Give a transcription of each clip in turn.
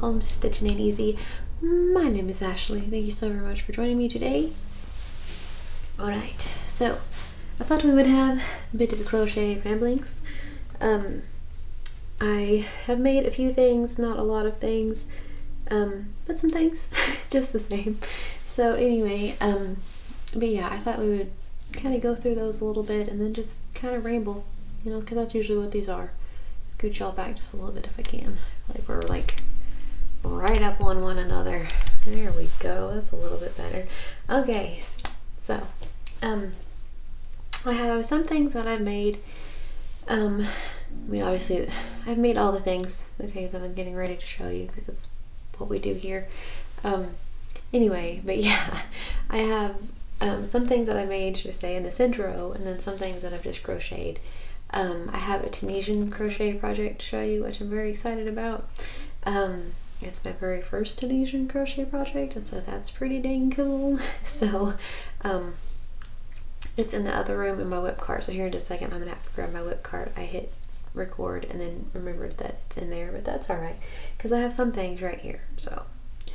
welcome to Stitching Ain't Easy. My name is Ashley. Thank you so very much for joining me today. Alright, so I thought we would have a bit of a crochet ramblings. I have made a few things, not a lot of things, but some things, just the same. So anyway, but yeah, I thought we would kind of go through those a little bit and then just kind of ramble, you know, because that's usually what these are. Scoot y'all back just a little bit if I can. Like we're like right up on one another. There we go. That's a little bit better. Okay, so I have some things that I've made. I mean, obviously, I've made all the things, okay, that I'm getting ready to show you because that's what we do here. Anyway, but yeah, I have some things that I made, should I say, in this intro, and then some things that I've just crocheted. I have a Tunisian crochet project to show you, which I'm very excited about. It's my very first Tunisian crochet project, and so that's pretty dang cool. So, it's in the other room in my whip cart. So here in just a second, I'm gonna have to grab my whip cart. I hit record and then remembered that it's in there, but that's all right because I have some things right here. So,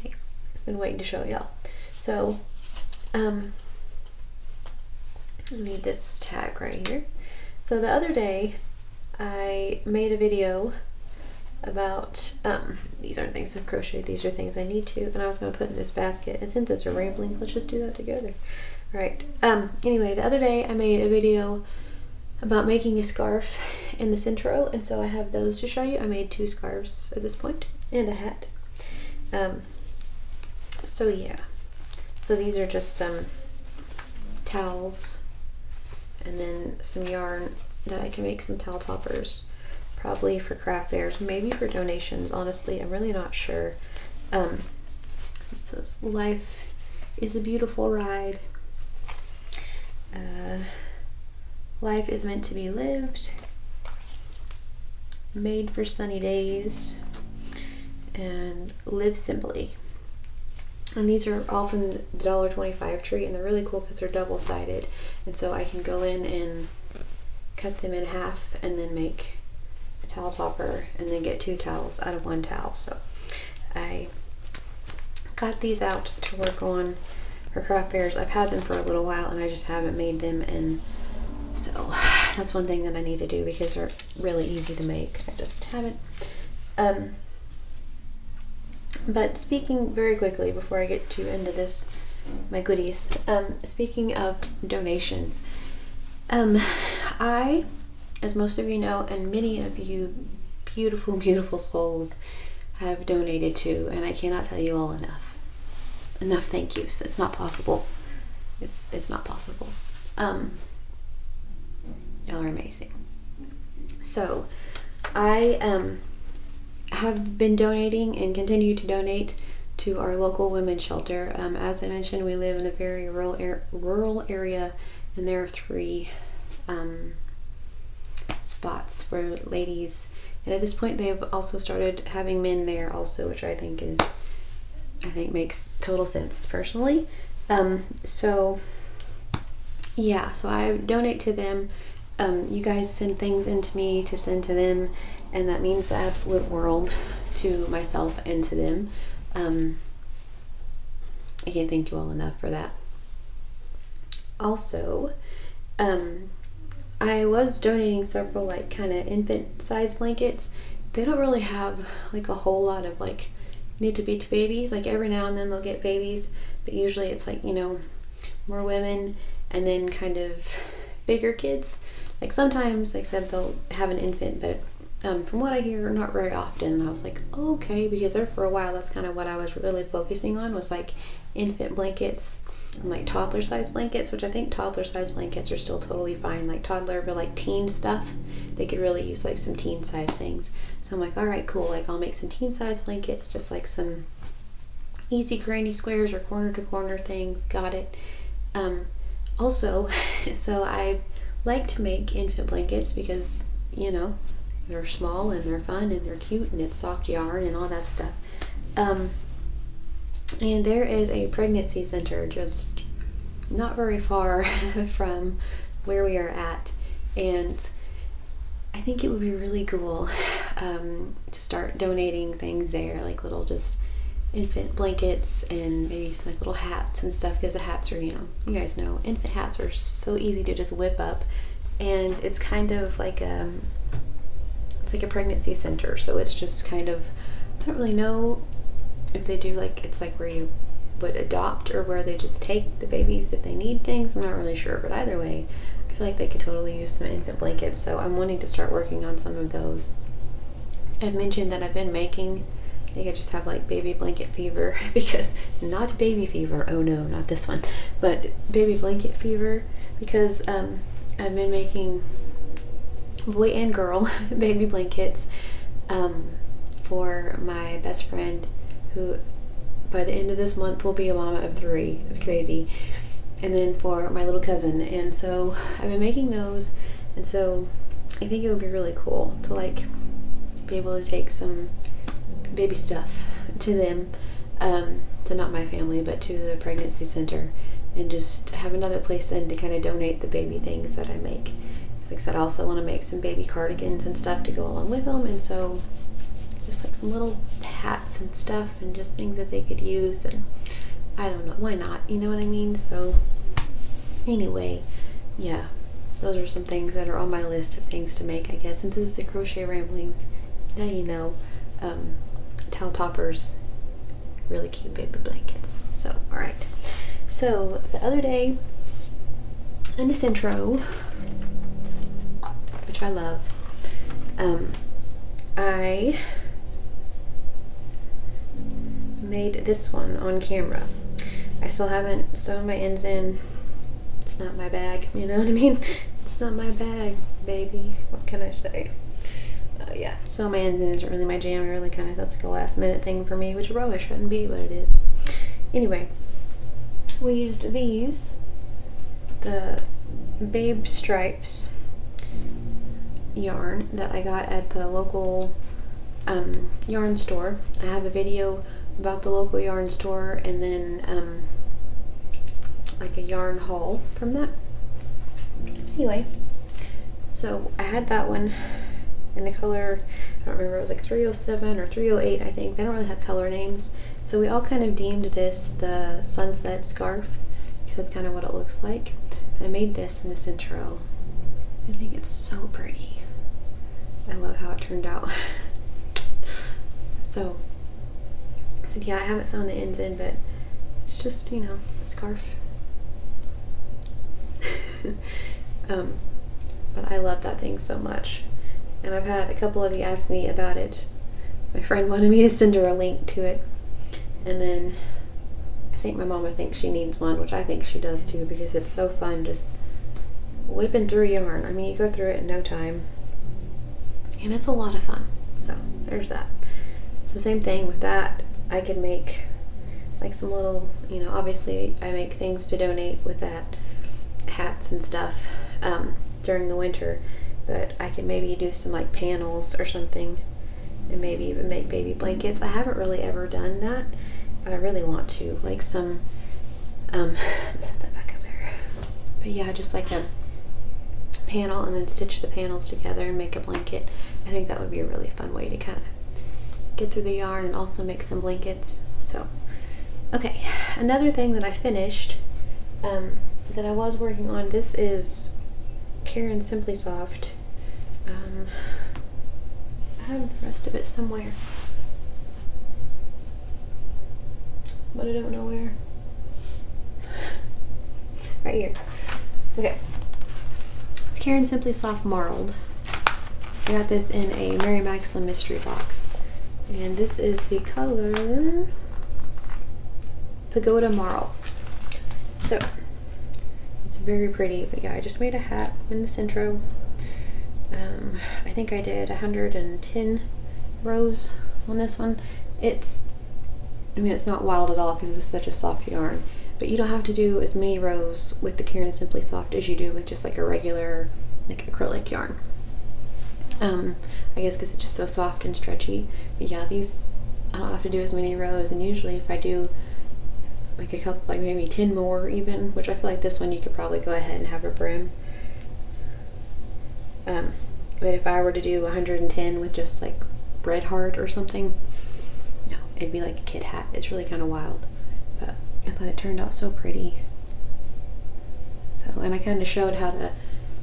hey, I've been waiting to show y'all. So, I need this tag right here. So the other day, I made a video about, these aren't things I've crocheted, these are things I need to, and I was going to put in this basket, and since it's a rambling, let's just do that together. Alright, anyway, the other day I made a video about making a scarf in this intro, and so I have those to show you. I made 2 scarves at this point, and a hat. So yeah, so these are just some towels, and then some yarn that I can make some towel toppers, probably for craft fairs, maybe for donations. Honestly, I'm really not sure. It says, life is a beautiful ride. Life is meant to be lived, made for sunny days, and live simply. And these are all from the $1.25 tree, and they're really cool because they're double-sided, and so I can go in and cut them in half and then make a towel topper and then get 2 towels out of 1 towel. So I got these out to work on for craft fairs. I've had them for a little while and I just haven't made them, and so that's one thing that I need to do because they're really easy to make. I just haven't. But speaking very quickly before I get too into this, my goodies, speaking of donations, I, as most of you know, and many of you beautiful, beautiful souls have donated to, and I cannot tell you all enough thank yous. It's not possible. It's not possible. Y'all are amazing. So I have been donating and continue to donate to our local women's shelter. As I mentioned, we live in a very rural area, and there are 3 spots for ladies. And at this point, they've also started having men there also, which I think makes total sense personally. So yeah, so I donate to them. You guys send things into me to send to them, and that means the absolute world to myself and to them. I can't thank you all enough for that. Also, I was donating several like kind of infant size blankets. They don't really have like a whole lot of like need to be to babies. Like every now and then they'll get babies, but usually it's like, you know, more women and then kind of bigger kids. Like sometimes, like I said, they'll have an infant, but from what I hear, not very often. I was like, oh, okay, because there for a while, that's kind of what I was really focusing on, was like infant blankets and like toddler size blankets, which I think toddler size blankets are still totally fine. Like toddler, but like teen stuff, they could really use like some teen size things. So I'm like, all right, cool. Like I'll make some teen size blankets, just like some easy granny squares or corner to corner things. Got it. Also, so I like to make infant blankets because, you know, they're small and they're fun and they're cute and it's soft yarn and all that stuff. And there is a pregnancy center just not very far from where we are at, and I think it would be really cool to start donating things there, like little just infant blankets and maybe some like little hats and stuff, because the hats are, you guys know, infant hats are so easy to just whip up, and it's kind of like it's like a pregnancy center, so it's just kind of, I don't really know if they do like, it's like where you would adopt or where they just take the babies if they need things. I'm not really sure, but either way, I feel like they could totally use some infant blankets, so I'm wanting to start working on some of those. I've mentioned that I've been making, I think I just have like baby blanket fever, because not baby fever, oh no, not this one, but baby blanket fever, because I've been making boy and girl baby blankets for my best friend, who by the end of this month will be a mama of 3. It's crazy. And then for my little cousin, and so I've been making those, and so I think it would be really cool to like be able to take some baby stuff to them, to not my family, but to the pregnancy center, and just have another place then to kind of donate the baby things that I make. Like I said, I also want to make some baby cardigans and stuff to go along with them, and so just like some little hats and stuff and just things that they could use, and I don't know, why not, you know what I mean? So anyway, yeah, those are some things that are on my list of things to make, I guess. Since this is the Crochet Ramblings, now you know, towel toppers, really cute baby blankets. So, alright. So, the other day, in this intro, which I love, I made this one on camera. I still haven't sewn my ends in. It's not my bag, you know what I mean? It's not my bag, baby. What can I say? Yeah, sewing my ends in isn't really my jam. Really kind of, that's like a last minute thing for me, which probably shouldn't be, but it is. Anyway, we used these, the Babe Stripes yarn that I got at the local yarn store. I have a video about the local yarn store, and then like a yarn haul from that. Anyway, so I had that one in the color, I don't remember, it was like 307 or 308, I think. They don't really have color names, so we all kind of deemed this the sunset scarf, because that's kind of what it looks like. I made this in this intro. I think it's so pretty. I love how it turned out. So yeah, I haven't sewn the ends in, but it's just, you know, a scarf. But I love that thing so much, and I've had a couple of you ask me about it. My friend wanted me to send her a link to it, and then I think my mama thinks she needs one, which I think she does too, because it's so fun just whipping through yarn. I mean, you go through it in no time, and it's a lot of fun. So there's that. So same thing with that. I could make like some little, you know, obviously I make things to donate with that, hats and stuff, during the winter, but I could maybe do some like panels or something, and maybe even make baby blankets. I haven't really ever done that, but I really want to, like some, set that back up there. But yeah, just like a panel, and then stitch the panels together and make a blanket. I think that would be a really fun way to kind of get through the yarn and also make some blankets. So, okay, another thing that I finished, that I was working on, this is Karen Simply Soft. I have the rest of it somewhere, but I don't know where. Right here. Okay. It's Karen Simply Soft Marled. I got this in a Mary Maxim mystery box, and this is the color Pagoda Marl. So it's very pretty, but yeah, I just made a hat in this intro. I think I did 110 rows on this one. It's not wild at all because it's such a soft yarn, but you don't have to do as many rows with the Karen Simply Soft as you do with just like a regular like acrylic yarn. I guess because it's just so soft and stretchy. But yeah, these, I don't have to do as many rows, and usually if I do like a couple, like maybe 10 more even, which I feel like this one you could probably go ahead and have a brim. But if I were to do 110 with just like red heart or something, no, it'd be like a kid hat. It's really kind of wild, but I thought it turned out so pretty. So, and I kind of showed how to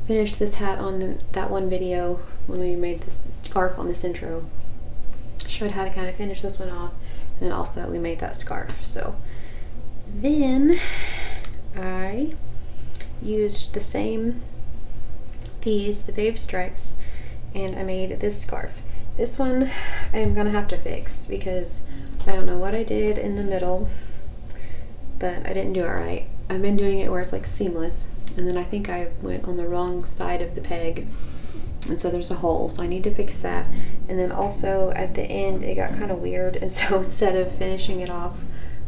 finish this hat on that one video when we made this scarf on this intro. Showed how to kind of finish this one off, and then also we made that scarf. So then I used the babe stripes, and I made this scarf. This one I am gonna have to fix because I don't know what I did in the middle, but I didn't do it right. I've been doing it where it's like seamless, and then I think I went on the wrong side of the peg, and so there's a hole, so I need to fix that. And then also at the end it got kind of weird, and so instead of finishing it off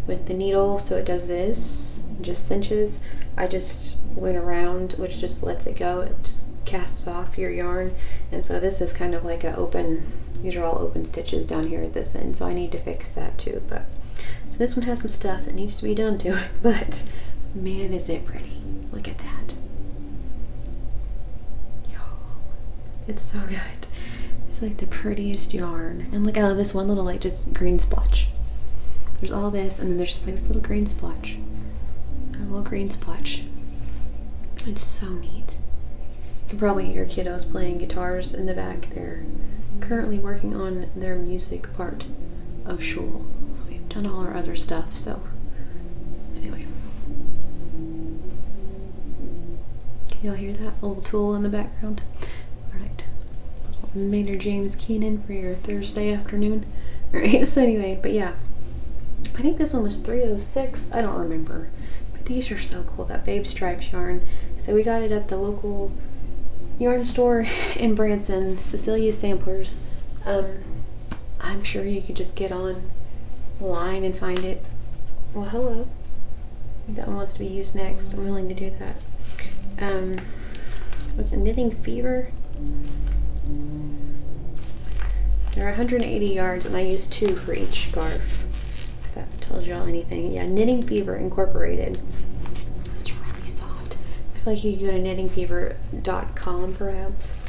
with the needle so it does this, just cinches, I just went around, which just lets it go. It just casts off your yarn, and so this is kind of like a open, these are all open stitches down here at this end, so I need to fix that too. But so this one has some stuff that needs to be done to it, but man is it pretty. Look at that. It's so good. It's like the prettiest yarn. And look, I love this one little like just green splotch. There's all this, and then there's just like this little green splotch. A little green splotch. It's so neat. You can probably hear kiddos playing guitars in the back. They're currently working on their music part of shul. We've done all our other stuff, so anyway. Can y'all hear that? A little tool in the background. Maynard James Keenan for your Thursday afternoon. Alright, so anyway, but yeah. I think this one was 306. I don't remember. But these are so cool, that Babe Stripes yarn. So we got it at the local yarn store in Branson, Cecilia Samplers. I'm sure you could just get online and find it. Well, hello. I think that one wants to be used next. I'm willing to do that. Was it Knitting Fever? There are 180 yards, and I used 2 for each scarf. If that tells y'all anything. Yeah, Knitting Fever Incorporated. It's really soft. I feel like you could go to knittingfever.com perhaps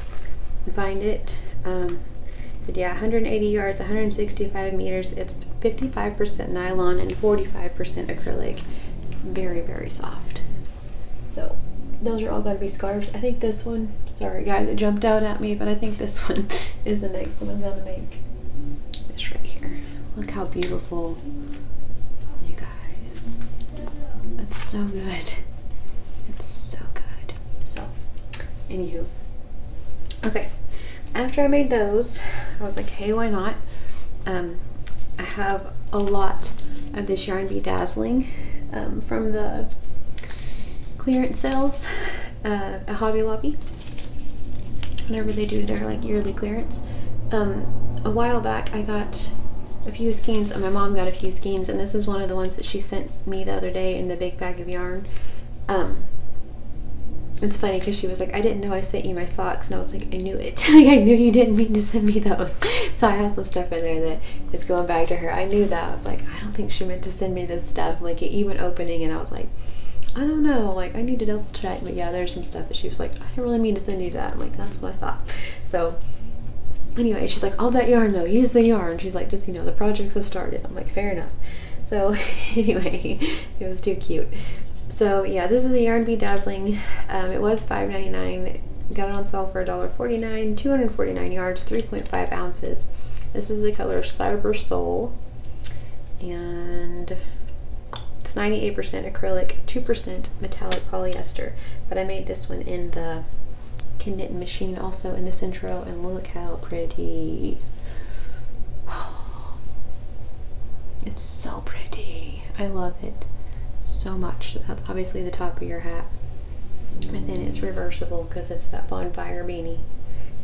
and find it. But yeah, 180 yards, 165 meters. It's 55% nylon and 45% acrylic. It's very, very soft. So those are all going to be scarves. I think this one, sorry guys, it jumped out at me, but I think this one is the next one I'm going to make. This right here. Look how beautiful, you guys. It's so good. It's so good. So, anywho. Okay, after I made those, I was like, hey, why not? I have a lot of this Yarn Bedazzling from the clearance sales at Hobby Lobby whenever they do their like yearly clearance. A while back I got a few skeins, and my mom got a few skeins, and this is one of the ones that she sent me the other day in the big bag of yarn. It's funny because she was like, I didn't know I sent you my socks, and I was like, I knew it. Like, I knew you didn't mean to send me those. So I have some stuff in there that is going back to her. I knew that. I was like, I don't think she meant to send me this stuff. Like, even opening it, I was like, I don't know, like I need to double check. But yeah, there's some stuff that she was like, I didn't really mean to send you that. I'm like, that's what I thought. So anyway, she's like, all that yarn though, use the yarn. She's like, just, you know, the projects have started. I'm like, fair enough. So anyway, it was too cute. So yeah, this is the Yarn Bedazzling. It was $5.99. Got it on sale for $1.49. 249 yards, 3.5 ounces. This is the color Cyber Soul, and it's 98% acrylic, 2% metallic polyester. But I made this one in the Knit machine also in this intro, and look how pretty. It's so pretty. I love it so much. That's obviously the top of your hat, and then it's reversible because it's that bonfire beanie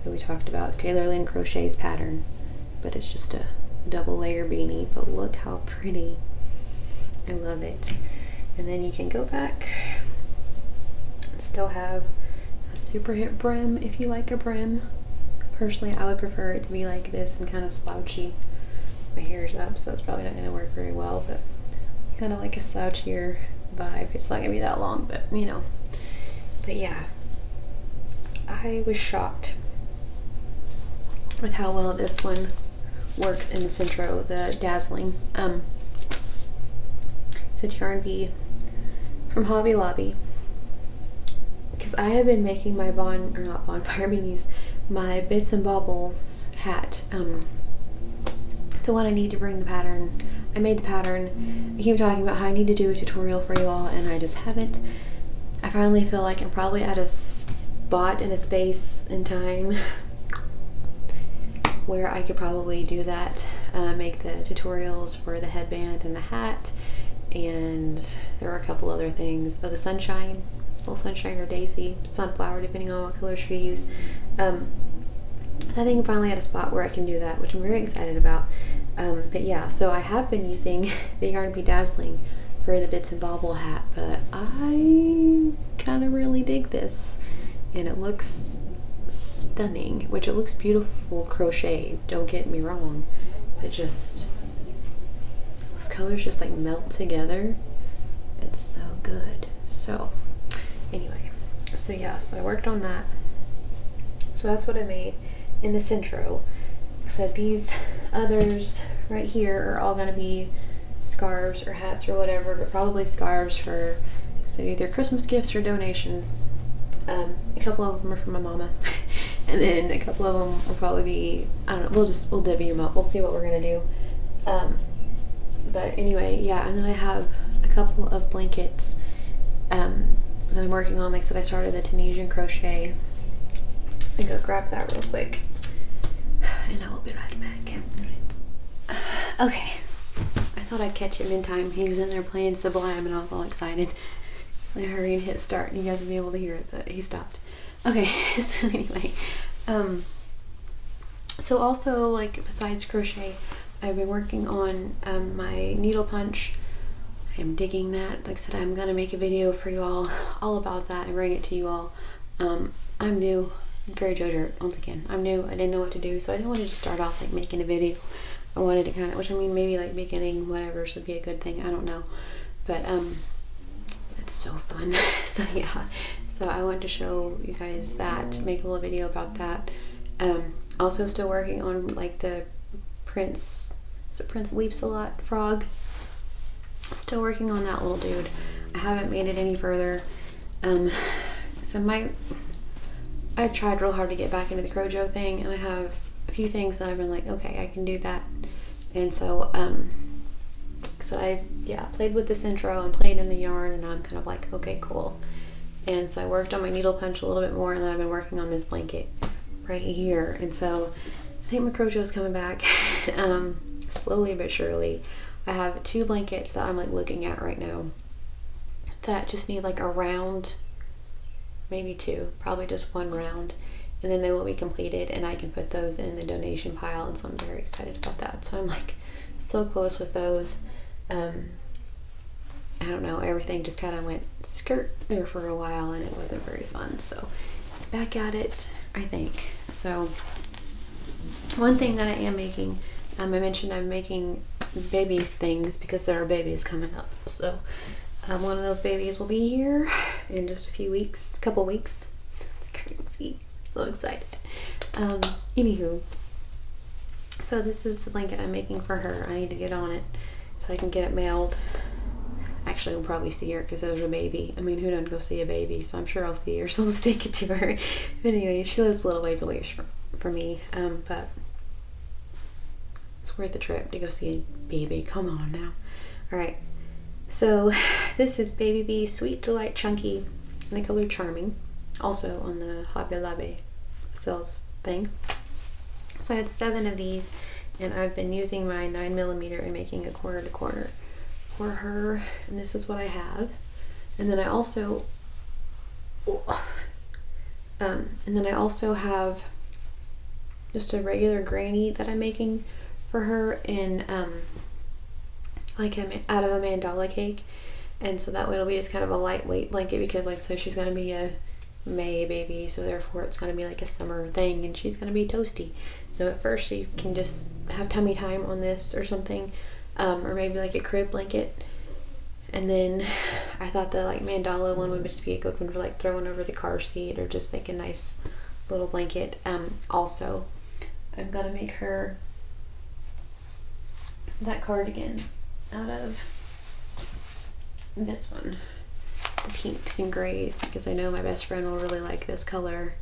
that we talked about. It's Taylor Lynn Crochet's pattern, but it's just a double layer beanie. But look how pretty. I love it. And then you can go back and still have a super hip brim if you like a brim. Personally, I would prefer it to be like this and kind of slouchy. My hair is up, so it's probably not going to work very well, but kind of like a slouchier vibe. It's not going to be that long, but you know. But yeah, I was shocked with how well this one works in the Centro, the Dazzling. It's a Yarn Bee from Hobby Lobby. Because I have been making my bonfire beanies, my Bits and Baubles hat. The one I need to bring the pattern. I made the pattern. I keep talking about how I need to do a tutorial for you all, and I just haven't. I finally feel like I'm probably at a spot in a space in time where I could probably do that, make the tutorials for the headband and the hat, and there are a couple other things. Oh, the sunshine, little sunshine or daisy, sunflower, depending on what colors you use. So I think I'm finally at a spot where I can do that, which I'm very excited about. But yeah, so I have been using the Yarn Bee Dazzling for the Bits and Bauble hat, but I kind of really dig this, and it looks stunning, which it looks beautiful crochet, don't get me wrong, but just those colors just like melt together. It's so good. So anyway, so yeah, so I worked on that. So that's what I made in the Centro. Except these others right here are all going to be scarves or hats or whatever, but probably scarves for either Christmas gifts or donations. A couple of them are from my mama, and then a couple of them will probably be, I don't know, we'll divvy them up. We'll see what we're going to do. But anyway, yeah, and then I have a couple of blankets that I'm working on. Like I said, I started the Tunisian crochet. Let me go grab that real quick, and I will be right back. Okay, I thought I'd catch him in time. He was in there playing Sublime, and I was all excited. I hurried and hit start, and you guys will be able to hear it, but he stopped. Okay, so anyway, so also, like, besides crochet, I've been working on my needle punch. I'm digging that. Like I said, I'm gonna make a video for you all about that and bring it to you all. I'm new. I'm very JoJo once again. I'm new. I didn't know what to do, so I didn't want to just start off like making a video. I wanted to kind of, which I mean, maybe like beginning whatever should be a good thing. I don't know, but it's so fun. So yeah, so I wanted to show you guys that, make a little video about that. Also still working on like the Prince Leaps a Lot frog. Still working on that little dude. I haven't made it any further. So I tried real hard to get back into the Crojo thing, and I have a few things that I've been like, okay, I can do that. And so I played with this intro and played in the yarn, and I'm kind of like, okay, cool. And so I worked on my needle punch a little bit more, and then I've been working on this blanket right here. And so I think my Crojo is coming back slowly but surely. I have 2 blankets that I'm like looking at right now that just need like a round, maybe 2, probably just 1 round, and then they will be completed, and I can put those in the donation pile, and so I'm very excited about that. So I'm like so close with those. I don't know, everything just kind of went skirt there for a while, and it wasn't very fun. So back at it, I think. So one thing that I am making, I mentioned I'm making baby things because there are babies coming up. So one of those babies will be here in just a couple weeks. It's crazy. So excited. Anywho, so this is the blanket I'm making for her. I need to get on it so I can get it mailed. Actually, we'll probably see her because there's a baby. I mean, who doesn't go see a baby? So I'm sure I'll see her, so I'll just take it to her. But anyway, she lives a little ways away from me, but it's worth the trip to go see a baby. Come on now. All right. So this is Baby Bee Sweet Delight Chunky in the color Charming, also on the Hobby Lobby sales thing. So I had 7 of these, and I've been using my 9mm and making a corner to corner for her, and this is what I have. And then I also have just a regular granny that I'm making for her in like out of a mandala cake, and so that way it'll be just kind of a lightweight blanket, because like, so she's gonna be a May baby, so therefore it's gonna be like a summer thing, and she's gonna be toasty. So at first she can just have tummy time on this or something, or maybe like a crib blanket. And then I thought the like mandala one would just be a good one for like throwing over the car seat, or just like a nice little blanket. Also, I'm gonna make her that cardigan out of this one, the pinks and grays, because I know my best friend will really like this color,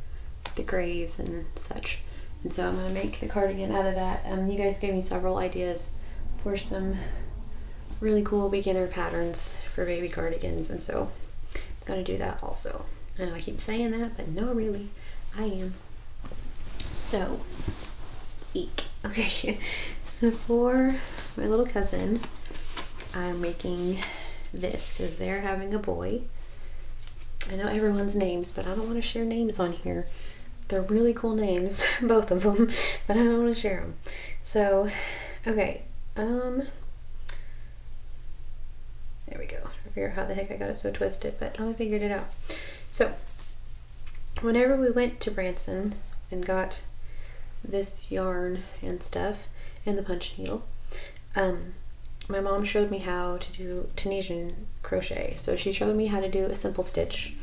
the grays and such. And so I'm gonna make the cardigan out of that. You guys gave me several ideas for some really cool beginner patterns for baby cardigans, and so I'm gonna do that also. I know I keep saying that, but no, really, I am. So, eek. Okay, so for my little cousin, I'm making this because they're having a boy. I know everyone's names, but I don't want to share names on here. They're really cool names, both of them, but I don't want to share them. So, okay, there we go. I figure out how the heck I got it so twisted, but I figured it out. So, whenever we went to Branson and got this yarn and stuff and the punch needle, my mom showed me how to do Tunisian crochet. So she showed me how to do a simple stitch.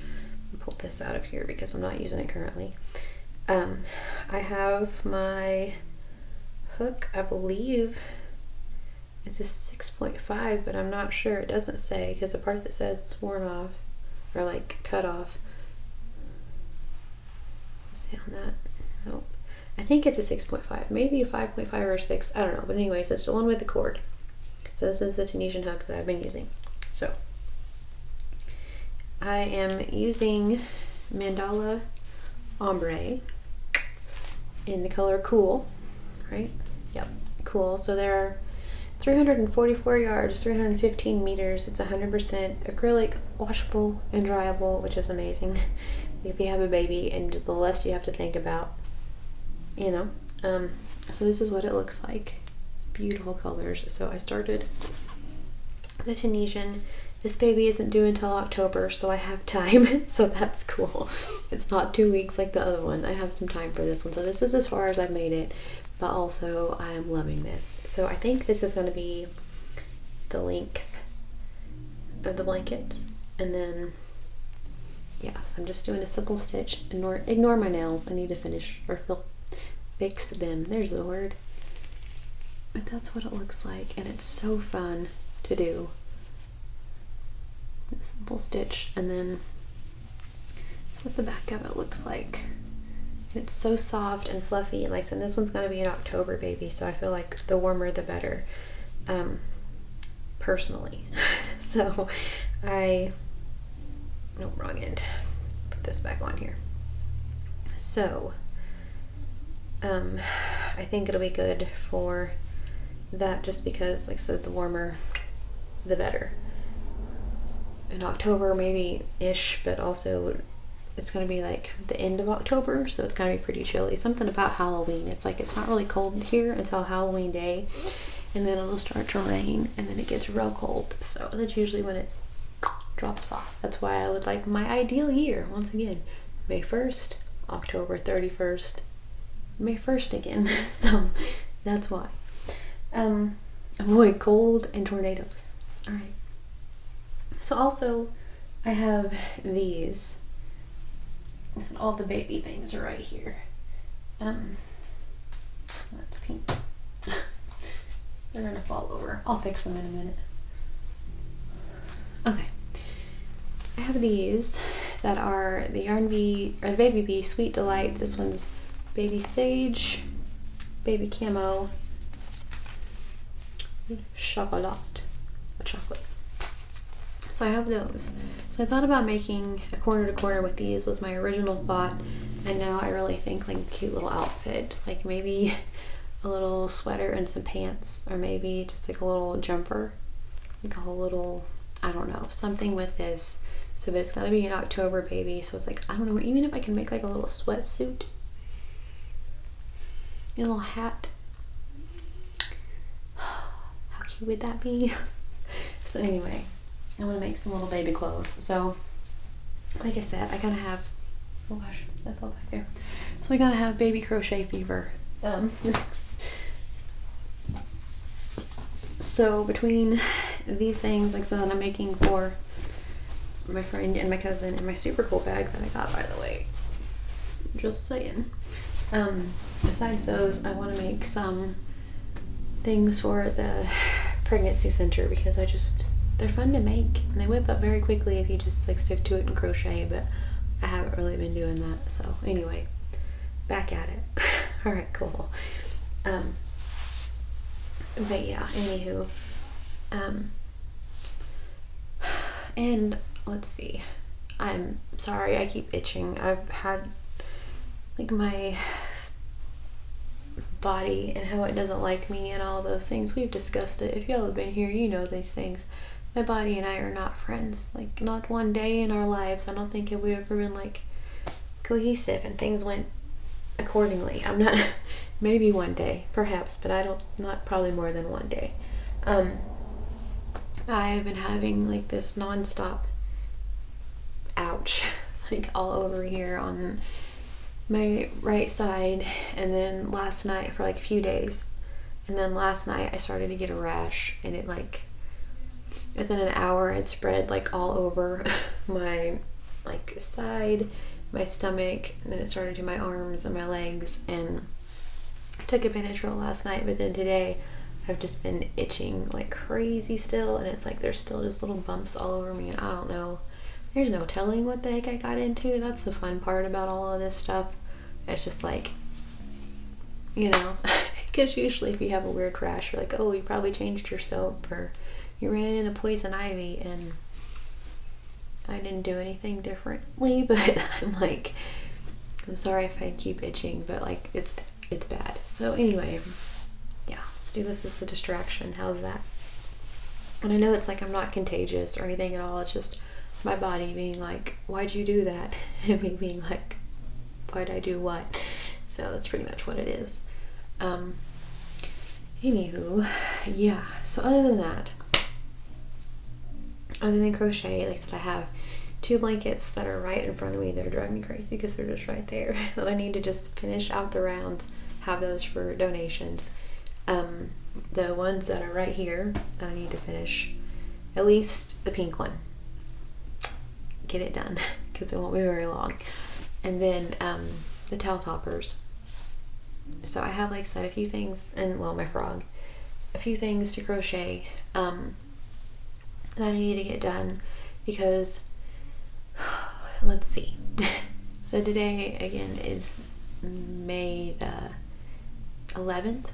I'll pull this out of here because I'm not using it currently. I have my hook, I believe it's a 6.5, but I'm not sure. It doesn't say, because the part that says it's worn off or like cut off. See on that? Nope. I think it's a 6.5, maybe a 5.5 or 6. I don't know. But anyways, it's the one with the cord. So this is the Tunisian hook that I've been using. So I am using Mandala Ombre in the color Cool, right? Yep, Cool. So there are 344 yards, 315 meters. It's 100% acrylic, washable, and dryable, which is amazing if you have a baby and the less you have to think about, you know. So this is what it looks like. It's beautiful colors. So I started the Tunisian. This baby isn't due until October, so I have time. So that's cool. It's not 2 weeks like the other one. I have some time for this one. So this is as far as I've made it, but also I am loving this. So I think this is going to be the length of the blanket. And then, yeah, so I'm just doing a simple stitch. Ignore my nails. I need to finish or fix them. There's the word. But that's what it looks like, and it's so fun to do. A simple stitch, and then that's what the back of it looks like. It's so soft and fluffy, and like I said, this one's going to be an October baby, so I feel like the warmer the better, personally. So no, wrong end. Put this back on here. So I think it'll be good for that, just because, like I said, the warmer the better. In October maybe ish, but also it's going to be like the end of October, so it's going to be pretty chilly. Something about Halloween, it's like it's not really cold here until Halloween day, and then it'll start to rain, and then it gets real cold. So that's usually when it drops off. That's why I would like my ideal year, once again, May 1st, October 31st, May 1st again. So that's why. Avoid cold and tornadoes. All right. So also, I have these. Listen, all the baby things are right here. That's pink. They're gonna fall over. I'll fix them in a minute. Okay. I have these that are the Yarn Bee, or the Baby Bee Sweet Delight. This one's Baby Sage, Baby Camo, Chocolat, a chocolate. So I have those. So I thought about making a corner to corner with these, was my original thought, and now I really think like a cute little outfit, like maybe a little sweater and some pants, or maybe just like a little jumper, like a whole little, I don't know, something with this. So but it's gonna be an October baby, so it's like, I don't know, even if I can make like a little sweatsuit, a little hat, how cute would that be? So anyway, I want to make some little baby clothes. So like I said, I gotta have, oh gosh, that fell back there. So I gotta have baby crochet fever next. So between these things, like I said, I'm making for my friend and my cousin, and my super cool bag that I got, by the way, just saying, Besides those, I want to make some things for the pregnancy center because they're fun to make and they whip up very quickly if you just like stick to it and crochet, but I haven't really been doing that. So anyway, back at it. All right, cool. But yeah, anywho, and let's see, I'm sorry I keep itching. I've had like my body and how it doesn't like me and all those things. We've discussed it. If y'all have been here, you know these things. My body and I are not friends. Like, not one day in our lives. I don't think we've ever been like cohesive and things went accordingly. I'm not, maybe one day, perhaps, but not probably more than one day. I have been having like this nonstop ouch, like all over here on my right side, and then last night for like a few days, and then last night I started to get a rash, and it like within an hour it spread like all over my like side, my stomach, and then it started to my arms and my legs, and I took a Benadryl last night, but then today I've just been itching like crazy still, and it's like there's still just little bumps all over me, and I don't know. There's no telling what the heck I got into. That's the fun part about all of this stuff. It's just like, you know, because usually if you have a weird rash, you're like, oh, you probably changed your soap or you ran into poison ivy, and I didn't do anything differently, but I'm sorry if I keep itching, but like it's bad. So anyway, yeah, let's do this as a distraction. How's that? And I know it's like I'm not contagious or anything at all. It's just my body being like, why'd you do that? And me being like, why'd I do what? So that's pretty much what it is. Anywho, yeah, so other than crochet, like I said, I have 2 blankets that are right in front of me that are driving me crazy because they're just right there that I need to just finish out the rounds, have those for donations. The ones that are right here that I need to finish, at least the pink one, get it done because it won't be very long. And then the towel toppers. So I have like said a few things, and well, my frog, a few things to crochet that I need to get done because let's see. So today again is May the 11th.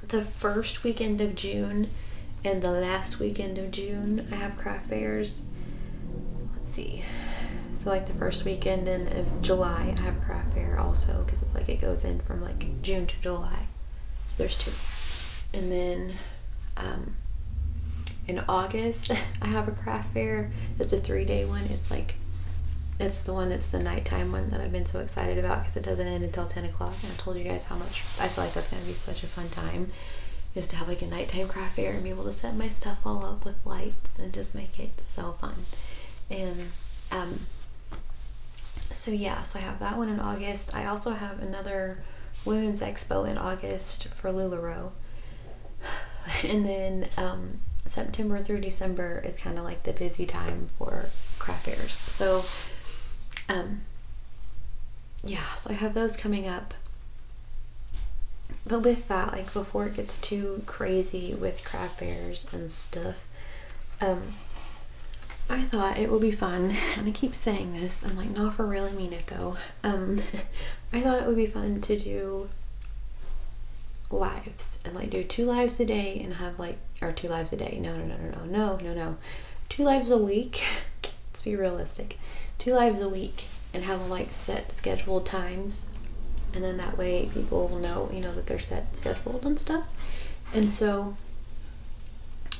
The first weekend of June and the last weekend of June I have craft fairs. Let's see. So like the first weekend of July I have a craft fair also, because it's like it goes in from like June to July. So there's 2. And then in August I have a craft fair. It's a 3-day one. It's the one that's the nighttime one that I've been so excited about because it doesn't end until 10 o'clock. And I told you guys how much I feel like that's going to be such a fun time, just to have like a nighttime craft fair and be able to set my stuff all up with lights and just make it so fun. And so yeah, so I have that one in August. I also have another women's expo in August for LuLaRoe. And then September through December is kind of like the busy time for craft fairs. So yeah, so I have those coming up. But with that, like before it gets too crazy with craft fairs and stuff, I thought it would be fun, and I keep saying this, I'm like, not for really mean it though. I thought it would be fun to do lives and like do 2 lives a day and have like, or 2 lives a day. No. 2 lives a week. Let's be realistic. 2 lives a week and have like set scheduled times, and then that way people will know, that they're set scheduled and stuff. And so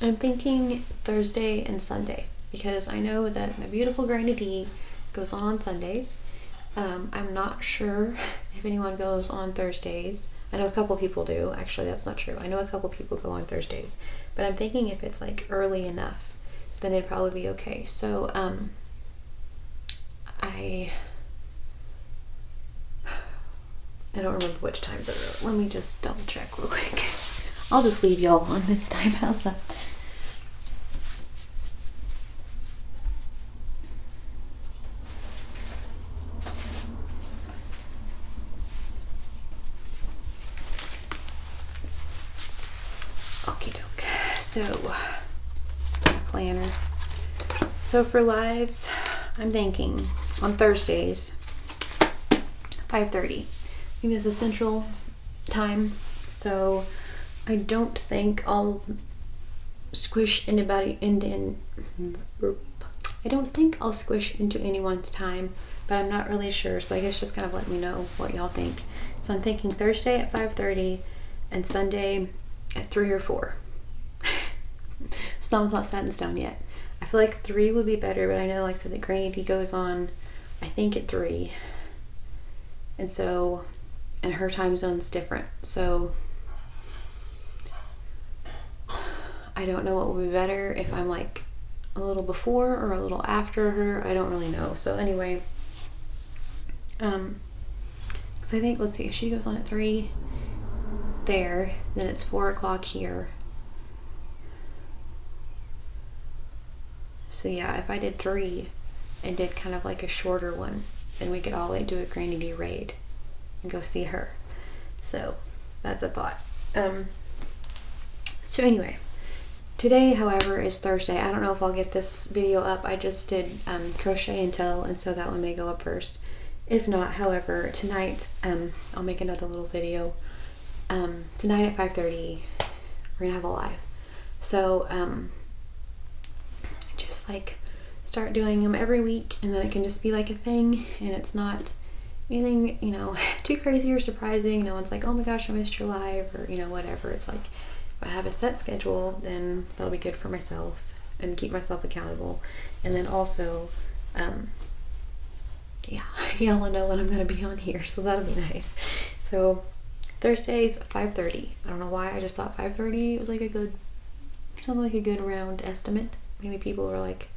I'm thinking Thursday and Sunday, because I know that my beautiful Granny D goes on Sundays. I'm not sure if anyone goes on Thursdays. I know a couple people do. Actually, that's not true. I know a couple people go on Thursdays, but I'm thinking if it's like early enough, then it'd probably be okay. So I don't remember which times I wrote. Let me just double check real quick. I'll just leave y'all on this time. How's that? So, planner. So for lives, I'm thinking on Thursdays, 5:30. I think this is Central Time, so I don't think I'll squish anybody I don't think I'll squish into anyone's time, but I'm not really sure, so I guess just kind of let me know what y'all think. So I'm thinking Thursday at 5:30 and Sunday at 3 or 4. Something's not set in stone yet. I feel like 3 would be better, but I know, like I said, that Granny D goes on, I think, at 3. And so, and her time zone's different. So, I don't know what would be better, if I'm like a little before or a little after her. I don't really know. So anyway, because I think, let's see, if she goes on at 3 there, then it's 4 o'clock here. So yeah, if I did 3 and did kind of like a shorter one, then we could all like do a Granny D raid and go see her. So that's a thought. So anyway, today, however, is Thursday. I don't know if I'll get this video up. I just did crochet and tell, and so that one may go up first. If not, however, tonight I'll make another little video. Tonight at 5:30, we're gonna have a live. So just like start doing them every week, and then it can just be like a thing, and it's not anything, you know, too crazy or surprising. No one's like, oh my gosh, I missed your live, or, you know, whatever. It's like, if I have a set schedule, then that'll be good for myself and keep myself accountable. And then also, yeah, y'all will know when I'm gonna be on here, so that'll be nice. So Thursdays 5:30. I don't know why I just thought 5:30 was like a good, sounded like a good round estimate. Maybe people were like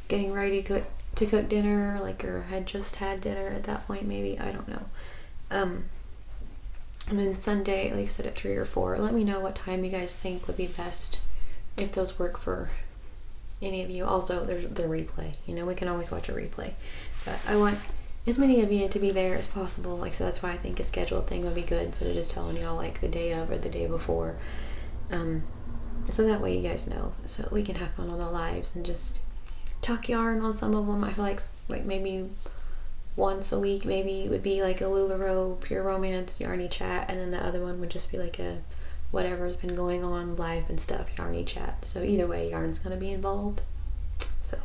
getting ready to cook dinner, like, or had just had dinner at that point, maybe, I don't know. And then Sunday, like I said, at 3 or 4. Let me know what time you guys think would be best, if those work for any of you. Also, there's the replay, you know, we can always watch a replay, but I want as many of you to be there as possible. Like, so that's why I think a scheduled thing would be good, instead of just telling y'all like the day of or the day before. So that way you guys know, so we can have fun on the lives and just talk yarn on some of them. I feel like maybe once a week maybe it would be like a LuLaRoe Pure Romance yarny chat, and then the other one would just be like a whatever's been going on live and stuff yarny chat. So either way, yarn's gonna be involved, so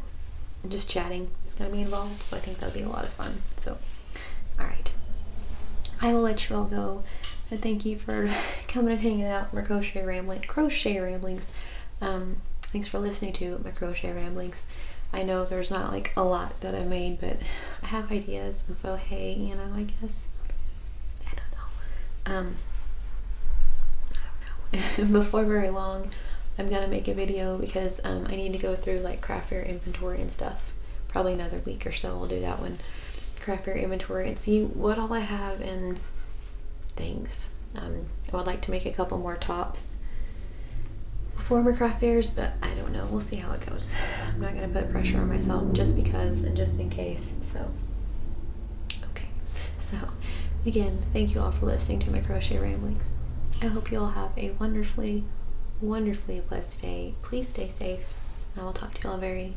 just chatting is gonna be involved, so I think that'll be a lot of fun. So all right, I will let you all go, and thank you for coming and hanging out with my Crochet Ramblings. Thanks for listening to my Crochet Ramblings. I know there's not like a lot that I made, but I have ideas, and so hey, you know, I guess, I don't know. Before very long, I'm gonna make a video, because I need to go through like craft fair inventory and stuff. Probably another week or so I'll do that one, craft fair inventory, and see what all I have and things. I would like to make a couple more tops before my craft fairs, but I don't know. We'll see how it goes. I'm not gonna put pressure on myself just because and just in case. So okay, so again, thank you all for listening to my Crochet Ramblings. I hope you all have a wonderfully blessed day. Please stay safe, and I will talk to you all very,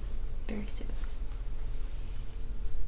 very soon.